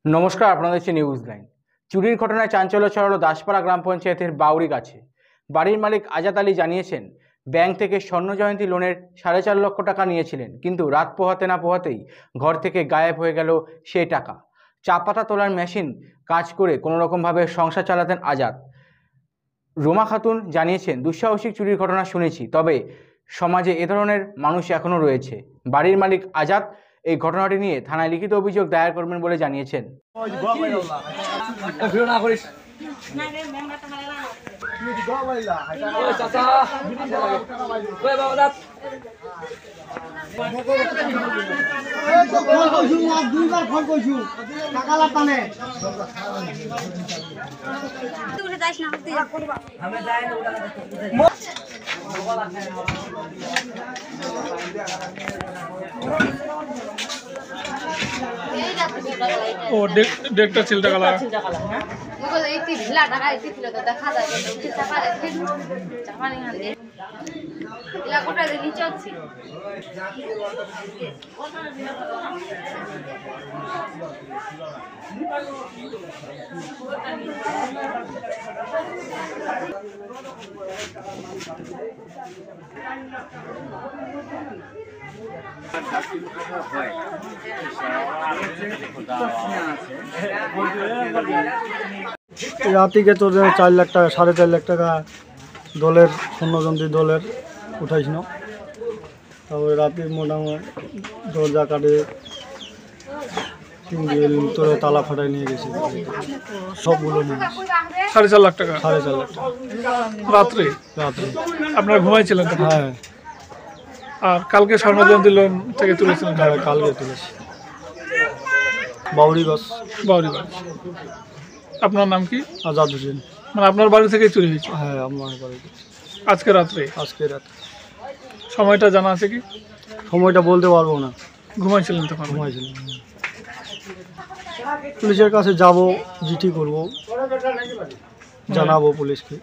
নমস্কার, আপনাদের হচ্ছে নিউজ লাইন। চুরির ঘটনায় চাঞ্চল্য ছড়ালো দাসপাড়া গ্রাম পঞ্চায়েতের বাউরি গাছে। বাড়ির মালিক আজাদ আলী জানিয়েছেন, ব্যাংক থেকে স্বর্ণ জয়ন্তী লোনের 4.5 লক্ষ টাকা নিয়েছিলেন, কিন্তু রাত পোহাতে না পোহাতেই ঘর থেকে গায়েব হয়ে গেল সেই টাকা। চা পাতা তোলার মেশিন কাজ করে কোনোরকমভাবে সংসার চালাতেন আজাদ। রোমা খাতুন জানিয়েছেন, দুঃসাহসিক চুরির ঘটনা শুনেছি, তবে সমাজে এ ধরনের মানুষ এখনও রয়েছে। বাড়ির মালিক আজাদ এই ঘটনাটি নিয়ে থানায় লিখিত অভিযোগ দায়ের করবেন বলে জানিয়েছেন। ও ডেকটা ছিল টাকা লাগা এই ঢিলা টাকা এই ছিল তো দেখা যায় যে টাকা রেখে জামানি হাতে ইলা কোটা দিয়ে নিচে ছিল। রাতিকে তো 4 লাখ টাকা 4.5 লাখ টাকা দলের স্বর্ণজয়ন্তী দলের উঠাইছিল। তারপরে রাতে মোটামুটি দরজা কাটে তোরে তালা ফাটাই নিয়ে গেছে, সবগুলো নিয়ে 4.5 লাখ টাকা। 4.5 লাখ টাকা রাত্রে আপনারা ঘুমাইছিলেন? হ্যাঁ, আর কালকে স্বর্ণ জয়ন্তী লোন থেকে তুলেছিলেন? কালকে তুলেছি। বাউরি গাছ। আপনার নাম কি? আজাদ হোসেন। মানে আপনার বাড়ি থেকে চুরি হয়েছে? হ্যাঁ, আমার বাড়ি। আজকে রাত্রে? আজকে রাত। সময়টা জানা আছে কি? সময়টা বলতে পারবো না। ঘুমাইছিলেন তখন? ঘুমাইছিলাম। পুলিশের কাছে যাব, জিটি করব, জানাবো পুলিশকে।